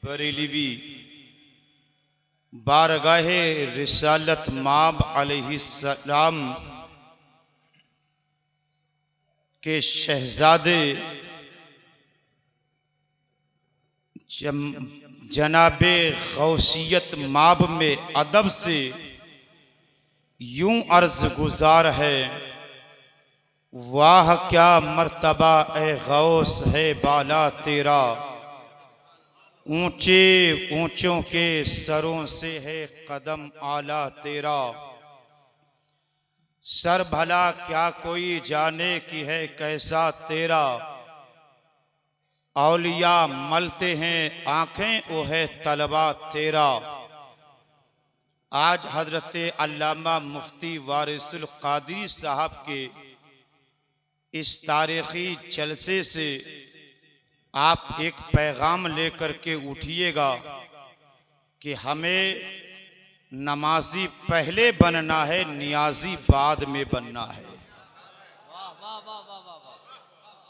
बरेलवी बारगाहे रिसालत माब अलैहिस्सलाम के शहजादे जनाबे गौसियत माब में अदब से यूं अर्ज गुजार है, वाह क्या मर्तबा ए गौस है बाला तेरा, ऊंचे ऊंचों के सरों से है कदम आला तेरा। सर भला क्या कोई जाने की है कैसा तेरा, औलिया मलते हैं आंखें वो है तलबा तेरा। आज हजरत अल्लामा मुफ्ती वारिसुल कादरी साहब के इस तारीखी जलसे से आप एक पैगाम लेकर के उठिएगा कि हमें नमाजी पहले बनना है, नियाजी बाद में बनना है।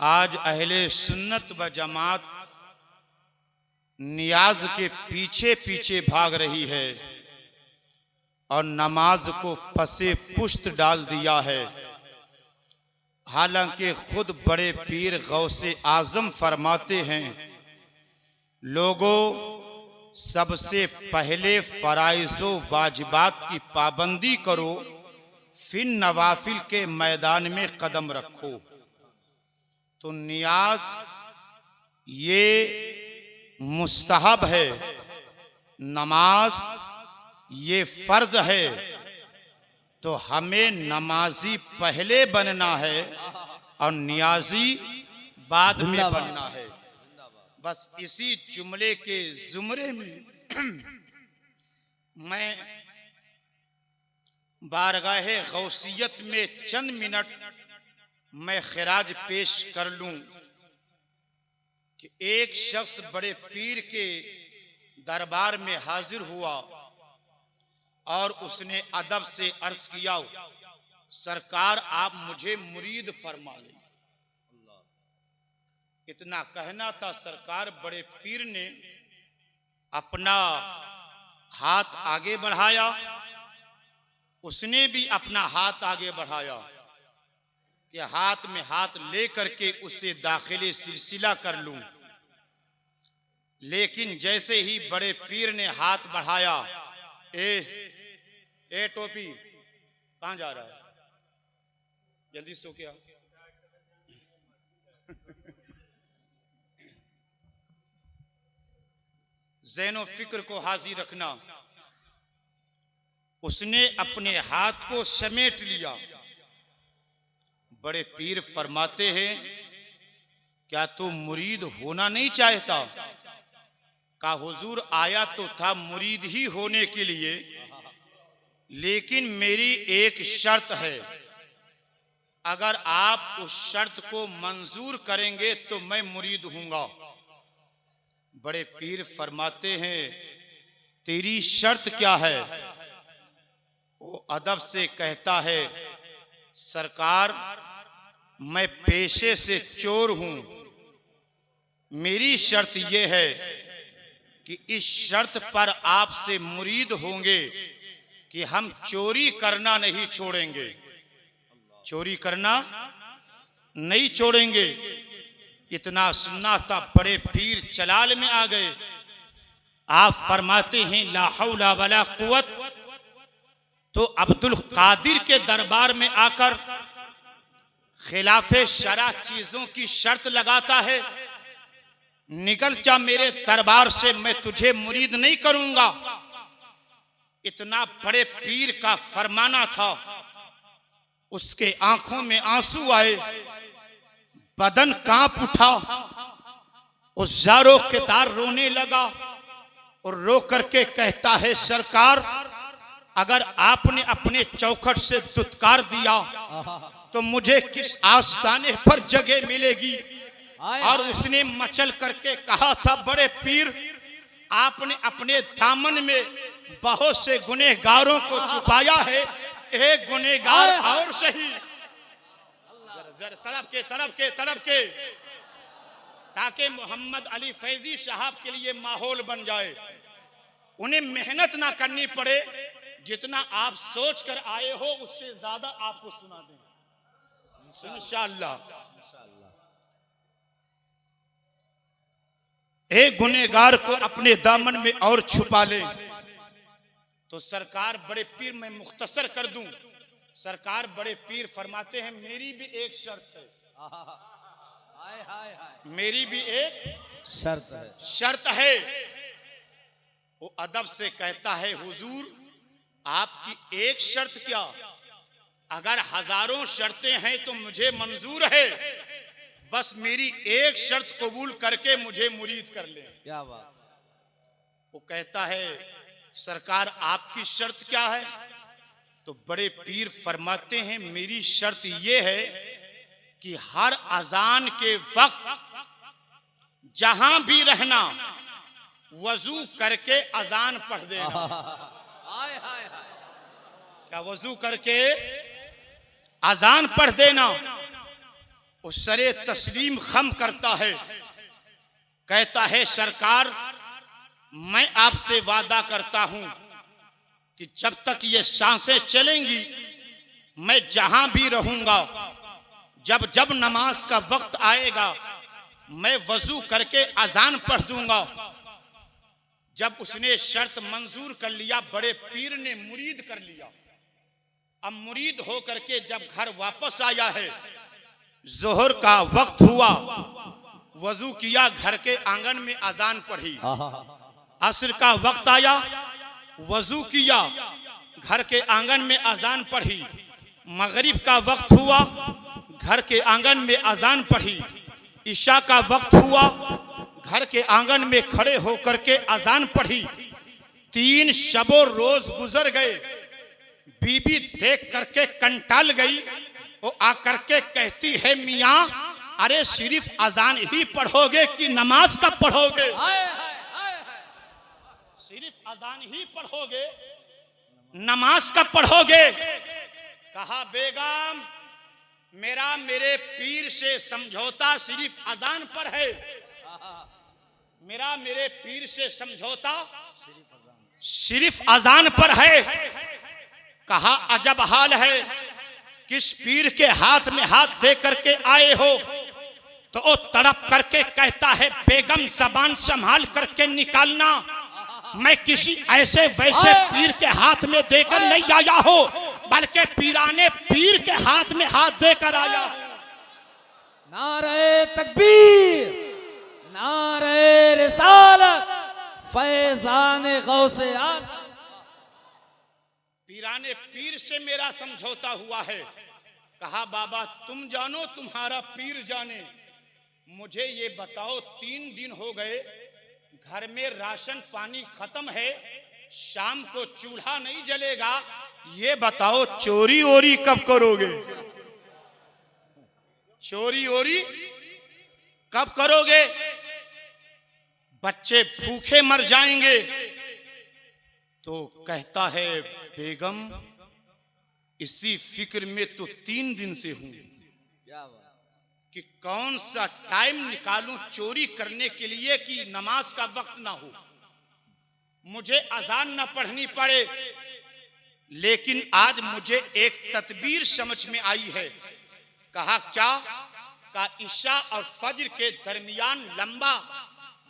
आज अहले सुन्नत व जमात नियाज के पीछे पीछे भाग रही है और नमाज को पसे पुश्त डाल दिया है। हालांकि खुद बड़े पीर गौसे आजम फरमाते हैं, लोगों सबसे पहले फराइज़ो वाजिबात की पाबंदी करो, फिर नवाफिल के मैदान में कदम रखो। तो नियाज ये मुस्तहब है, नमाज ये फर्ज है। तो हमें नमाजी पहले बनना है और नियाजी बाद में बनना है। बस इसी जुमले के जुमरे में मैं बारगाहे गौसियत में चंद मिनट मैं खिराज पेश कर लूं कि एक शख्स बड़े पीर के दरबार में हाजिर हुआ और उसने अदब से अर्ज किया, सरकार आप मुझे मुरीद फरमा लें। इतना कहना था, सरकार बड़े पीर ने अपना हाथ आगे बढ़ाया, उसने भी अपना हाथ आगे बढ़ाया कि हाथ में हाथ ले करके उससे दाखिले सिलसिला कर लूं। लेकिन जैसे ही बड़े पीर ने हाथ बढ़ाया, ए टोपी कहां जा रहा है, जल्दी सो के आओ। ज़हनो फिक्र को हाजिर रखना। उसने अपने हाथ को समेट लिया। बड़े पीर फरमाते हैं, क्या तू मुरीद होना नहीं चाहता? का हुजूर आया तो था मुरीद ही होने के लिए, लेकिन मेरी एक शर्त है, अगर आप उस शर्त को मंजूर करेंगे तो मैं मुरीद हूंगा। बड़े पीर फरमाते हैं, तेरी शर्त क्या है? वो अदब से कहता है, सरकार मैं पेशे से चोर हूं, मेरी शर्त यह है कि इस शर्त पर आपसे मुरीद होंगे कि हम चोरी करना नहीं छोड़ेंगे, चोरी करना नहीं छोड़ेंगे। इतना सुनना था, बड़े पीर चलाल में आ गए। आप फरमाते हैं, ला हौला वला कुव्वत। तो अब्दुल कादिर के दरबार में आकर खिलाफे शरा चीजों की शर्त लगाता है, निकल जा मेरे दरबार से, मैं तुझे मुरीद नहीं करूंगा। इतना बड़े पीर का फरमाना था। उसके आंखों में आंसू आए, बदन कांप उठा। उस जारो कितार रोने लगा और रो करके कहता है, सरकार अगर आपने अपने चौखट से दुत्कार दिया तो मुझे किस आस्थाने पर जगह मिलेगी? और उसने मचल करके कहा था, बड़े पीर आपने अपने दामन में बहुत से गुनहगारों को छुपाया है, एक गुनहगार और सही। जरा तड़प के ताकि मोहम्मद अली फैजी साहब के लिए माहौल बन जाए, उन्हें मेहनत ना करनी पड़े, जितना आप सोच कर आए हो उससे ज्यादा आपको सुना दें इंशाअल्लाह। एक गुनहगार को अपने दामन में और छुपा ले तो सरकार बड़े पीर, मैं मुख्तसर कर दूं, सरकार बड़े पीर फरमाते हैं मेरी भी एक शर्त है, मेरी भी एक शर्त है। वो अदब से कहता है हुजूर आपकी एक शर्त क्या, अगर हजारों शर्तें हैं तो मुझे मंजूर है, बस मेरी एक शर्त कबूल करके मुझे मुरीद कर ले। क्या बात। वो कहता है सरकार आपकी शर्त क्या है, तो बड़े पीर फरमाते हैं मेरी शर्त ये है कि हर अजान के वक्त जहां भी रहना वजू करके अजान पढ़ देना। क्या वजू करके अजान पढ़ देना। उस सरे तस्लीम खम करता है, कहता है सरकार मैं आपसे वादा करता हूं कि जब तक ये सांसें चलेंगी मैं जहां भी रहूंगा, जब जब नमाज का वक्त आएगा मैं वजू करके अजान पढ़ दूंगा। जब उसने शर्त मंजूर कर लिया, बड़े पीर ने मुरीद कर लिया। अब मुरीद हो करके जब घर वापस आया है, जोहर का वक्त हुआ, वजू किया, घर के आंगन में अजान पढ़ी। असर का वक्त आया, वजू किया, घर के आंगन में अजान पढ़ी। मगरिब का वक्त हुआ, घर के आंगन में अजान पढ़ी। ईशा का वक्त हुआ, घर के आंगन में खड़े होकर के अजान पढ़ी। 3 शबो रोज गुजर गए। बीबी देख करके कंटाल गई। वो आकर के कहती है मियाँ अरे सिर्फ अजान ही पढ़ोगे कि नमाज का पढ़ोगे? सिर्फ अजान ही पढ़ोगे, नमाज का पढ़ोगे? कहा बेगम मेरा मेरे पीर से समझौता सिर्फ अजान पर है, मेरा मेरे पीर से समझौता सिर्फ अजान पर है। कहा अजब हाल है, किस पीर के हाथ में हाथ दे करके आए हो? तो वो तड़प करके कहता है बेगम जबान संभाल करके निकालना, मैं किसी ऐसे वैसे पीर के हाथ में देकर नहीं आया हो, बल्कि पीराने पीर के हाथ में हाथ देकर आया हूं। नारे तकबीर, नारे रिसालत, फैजान गौसे आज़म। पीराने पीर से मेरा समझौता हुआ है। कहा बाबा तुम जानो तुम्हारा पीर जाने, मुझे ये बताओ 3 दिन हो गए घर में राशन पानी खत्म है, शाम को चूल्हा नहीं जलेगा, ये बताओ चोरी ओरी कब करोगे? चोरी ओरी कब करोगे? बच्चे भूखे मर जाएंगे। तो कहता है बेगम इसी फिक्र में तो 3 दिन से हूं कि कौन सा टाइम निकालूं चोरी करने के लिए कि नमाज का वक्त ना हो, मुझे अजान ना पढ़नी पड़े। लेकिन आज मुझे एक तदबीर समझ में आई है। कहा क्या? का ईशा और फज्र के दरमियान लंबा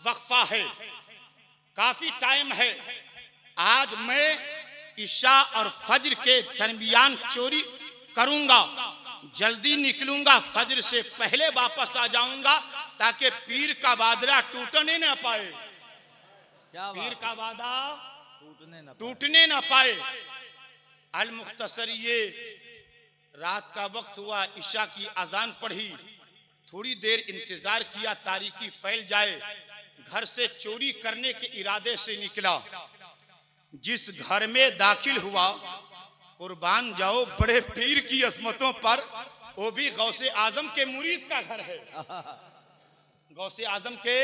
वक्फा है, काफी टाइम है। आज मैं ईशा और फज्र के दरमियान चोरी करूंगा, जल्दी निकलूंगा, फज्र से पहले वापस आ जाऊंगा ताकि पीर का वादा टूटने ना पाए, पीर का वादा टूटने ना पाए। अल मुख्तसर ये रात का वक्त हुआ, ईशा की अजान पढ़ी, थोड़ी देर इंतजार किया तारीकी फैल जाए, घर से चोरी करने के इरादे से निकला। जिस घर में दाखिल हुआ, कुर्बान जाओ बड़े पीर की अजमतों पर, वो भी गौसे आजम के मुरीद का घर है, गौसे आजम के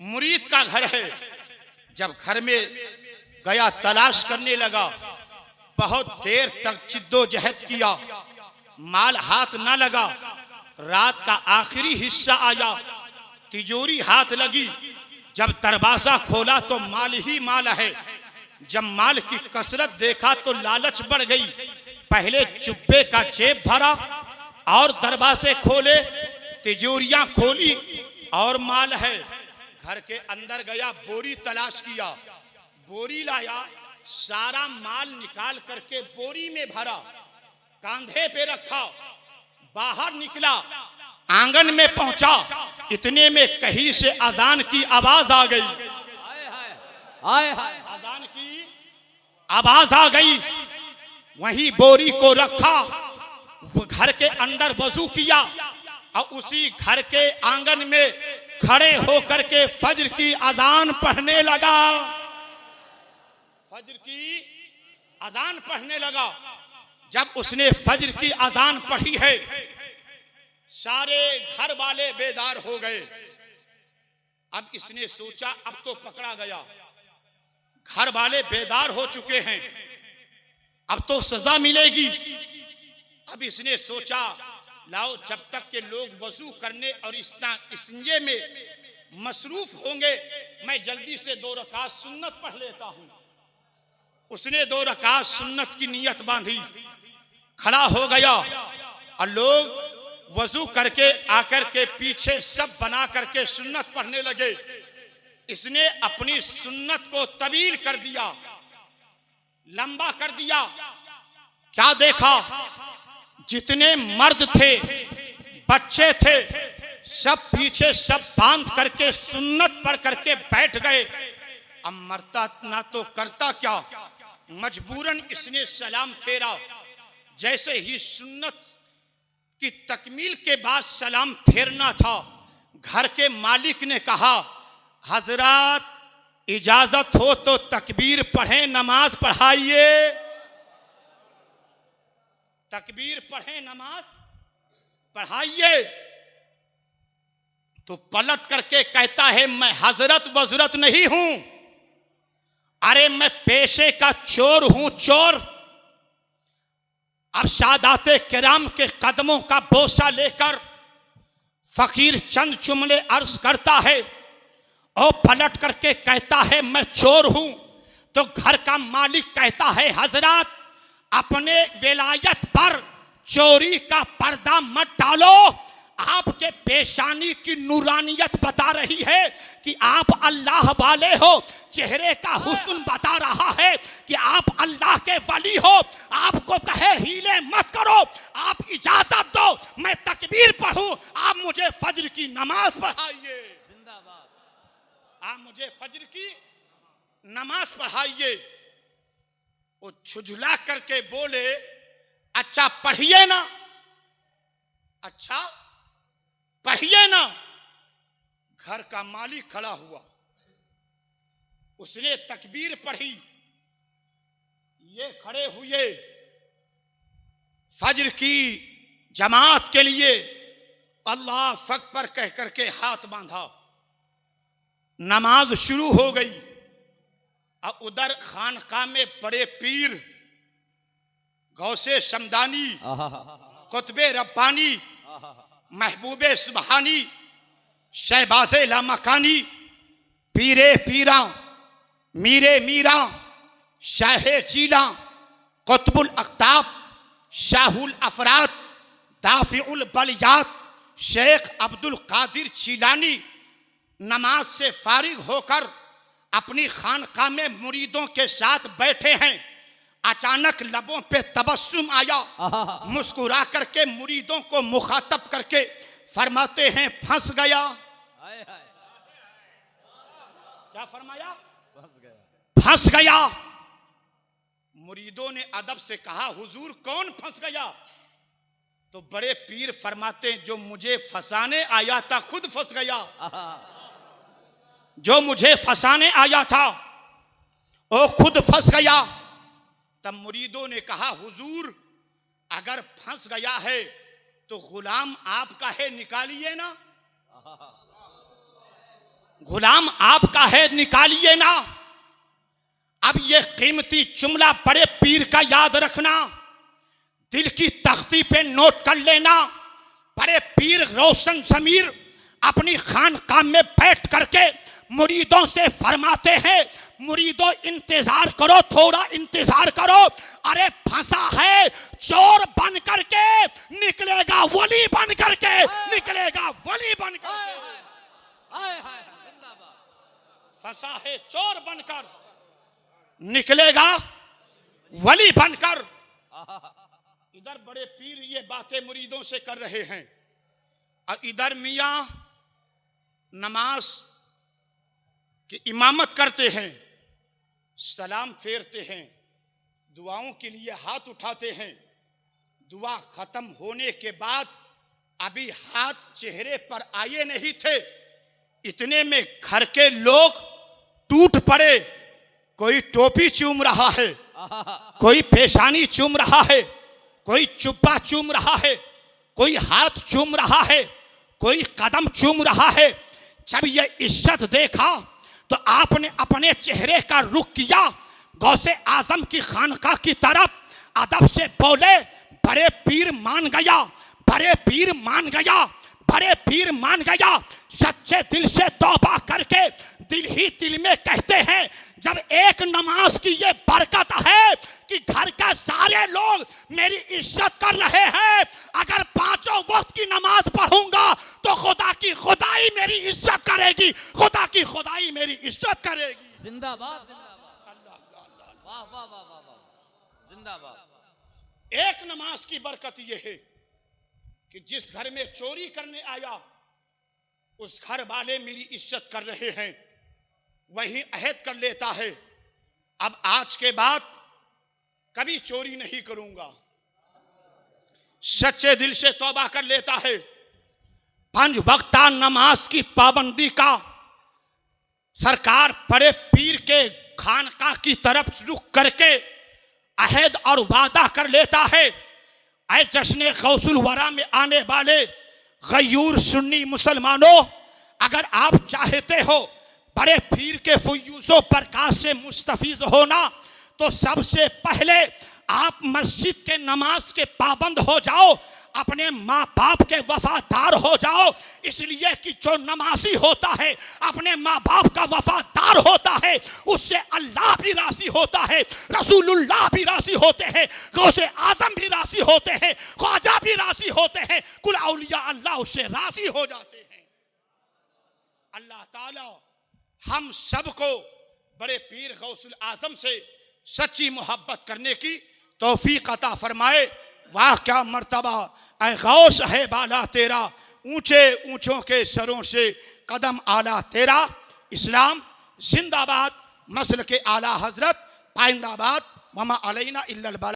मुरीद का घर है। जब घर में गया तलाश करने लगा, बहुत देर तक जिद्दोजहद किया, माल हाथ न लगा। रात का आखिरी हिस्सा आया, तिजोरी हाथ लगी, जब दरवाजा खोला तो माल ही माल है। जब माल की कसरत देखा तो लालच बढ़ गई। पहले चुप्पे का जेब भरा और दरवाजे खोले, तिजोरियां खोली और माल है। घर के अंदर गया, बोरी तलाश किया, बोरी लाया, सारा माल निकाल करके बोरी में भरा, कांधे पे रखा, बाहर निकला, आंगन में पहुंचा। इतने में कहीं से अजान की आवाज आ गई। अजान की आवाज आ गई। वहीं बोरी को रखा, घर के अंदर वजू किया और उसी घर के आंगन में खड़े होकर के फज्र की अजान पढ़ने लगा। फज्र की अजान पढ़ने लगा। जब उसने फज्र की अजान पढ़ी है, सारे घर वाले बेदार हो गए। अब इसने सोचा अब तो पकड़ा गया, घर वाले बेदार हो चुके हैं, अब तो सजा मिलेगी। अब इसने सोचा लाओ, जब तक के लोग वजू करने और इसने में मसरूफ होंगे, मैं जल्दी से 2 रकात सुन्नत पढ़ लेता हूं। उसने 2 रकात सुन्नत की नियत बांधी, खड़ा हो गया और लोग वजू करके आकर के पीछे सब बना करके सुन्नत पढ़ने लगे। इसने अपनी सुन्नत को तवील कर दिया, लंबा कर दिया। क्या देखा, जितने मर्द थे, बच्चे थे, सब पीछे सब बांध करके सुन्नत पढ़ करके बैठ गए। अब मरता ना तो करता क्या, मजबूरन इसने सलाम फेरा। जैसे ही सुन्नत की तकमील के बाद सलाम फेरना था, घर के मालिक ने कहा, हजरत इजाजत हो तो तकबीर पढ़ें, नमाज पढ़ाइए। तकबीर पढ़ें, नमाज पढ़ाइए। तो पलट करके कहता है, मैं हजरत वजरत नहीं हूं, अरे मैं पेशे का चोर हूं, चोर। अब सादाते किराम के कदमों का बोसा लेकर फकीर चंद जुमले अर्ज करता है और पलट करके कहता है, मैं चोर हूं। तो घर का मालिक कहता है, हजरत अपने विलायत पर चोरी का पर्दा मत डालो, आपके पेशानी की नूरानियत बता रही है कि आप अल्लाह वाले हो, चेहरे का हुस्न बता रहा है कि आप अल्लाह के वली हो। आपको कहे हीले मत करो, आप इजाजत दो, मैं तकबीर पढ़ूं, आप मुझे फज्र की नमाज पढ़ाइए। आप मुझे फज्र की नमाज पढ़ाइए। वो झुझला करके बोले, अच्छा पढ़िए ना, अच्छा पढ़िए ना। घर का मालिक खड़ा हुआ, उसने तकबीर पढ़ी, ये खड़े हुए, फज्र की जमात के लिए अल्लाह अकबर कह करके हाथ बांधा। नमाज शुरू हो गई। और उधर खानकाह में बड़े पीर गौसे शमदानी, कुतबे रब्बानी, महबूबे सुबहानी, शहबाजे लामकानी, पीरे पीरा, मीरे मीरा, शाहे चीला, कुतबुल अख्ताब, शाहुल अफराद, दाफिउल बलियात, शेख अब्दुल कादिर चीलानी नमाज से फारिग होकर अपनी खानकाह में मुरीदों के साथ बैठे हैं। अचानक लबों पे तबस्सुम आया, मुस्कुरा करके मुरीदों को मुखातब करके फरमाते हैं, फंस गया। क्या फरमाया? फंस गया। मुरीदों ने अदब से कहा, हुजूर कौन फंस गया? तो बड़े पीर फरमाते हैं, जो मुझे फंसाने आया था खुद फंस गया। जो मुझे फंसाने आया था वो खुद फंस गया। तब मुरीदों ने कहा, हुजूर अगर फंस गया है तो गुलाम आपका है, निकालिए ना। गुलाम आपका है, निकालिए ना। अब ये कीमती जुमला बड़े पीर का याद रखना, दिल की तख्ती पे नोट कर लेना। बड़े पीर रोशन ज़मीर अपनी खानकाह में बैठ करके मुरीदों से फरमाते हैं, मुरीदों इंतजार करो, थोड़ा इंतजार करो, अरे फंसा है चोर बन करके निकलेगा वली बन करके, निकलेगा वली बन करके। फंसा है चोर बनकर निकलेगा वली बनकर। इधर बड़े पीर ये बातें मुरीदों से कर रहे हैं और इधर मियां नमाज की इमामत करते हैं, सलाम फेरते हैं, दुआओं के लिए हाथ उठाते हैं। दुआ खत्म होने के बाद अभी हाथ चेहरे पर आए नहीं थे, इतने में घर के लोग टूट पड़े। कोई टोपी चूम रहा है, कोई पेशानी चूम रहा है, कोई चुप्पा चूम रहा है, कोई हाथ चूम रहा है, कोई कदम चूम रहा है। जब ये इज्जत देखा तो आपने अपने चेहरे का रुख किया गौसे आजम की खानकाह की तरफ, अदब से बोले, बड़े पीर मान गया, बड़े पीर मान गया, बड़े पीर मान गया। सच्चे दिल से तौबा करके दिल ही दिल में कहते हैं, जब एक नमाज की ये बरकत है कि घर के सारे लोग मेरी इज्जत कर रहे हैं, अगर पांचों वक्त की नमाज पढ़ूंगा तो खुदा की खुदाई मेरी इज्जत करेगी, खुदा की खुदाई मेरी इज्जत करेगी। जिंदाबाद जिंदाबाद, वाह वाह वाह वाह वाह, जिंदाबाद। एक नमाज की बरकत यह है कि जिस घर में चोरी करने आया उस घर वाले मेरी इज्जत कर रहे हैं, वही अहद कर लेता है, अब आज के बाद कभी चोरी नहीं करूंगा। सच्चे दिल से तौबा कर लेता है। 5 वक्ता नमाज की पाबंदी का सरकार बड़े पीर के खानकाह की तरफ रुख करके अहद और वादा कर लेता है। ऐ जश्न गौसुल वरा में आने वाले गयूर सुन्नी मुसलमानों, अगर आप चाहते हो बड़े पीर के फयूज़ो प्रकाश से मुस्तफीज होना, तो सबसे पहले आप मस्जिद के नमाज के पाबंद हो जाओ, अपने माँ बाप के वफादार हो जाओ। इसलिए कि जो नमाजी होता है, अपने माँ बाप का वफादार होता है, उससे अल्लाह भी राजी होता है, रसूलुल्लाह भी राजी होते हैं, गौसे आजम भी राजी होते हैं, ख्वाजा भी राजी होते हैं, कुल औलिया अल्लाह उससे राजी हो जाते हैं। अल्लाह ताला हम सबको बड़े पीर गौसुल आजम से सच्ची मोहब्बत करने की तौफीक अता फरमाए। वाह क्या मर्तबा ऐ गौस है बाला तेरा, ऊंचे ऊंचों के सरों से कदम आला तेरा। इस्लाम जिंदाबाद, मसल के आला हजरत पाइंदाबाद, वमा अलैना इल्लल बलाग।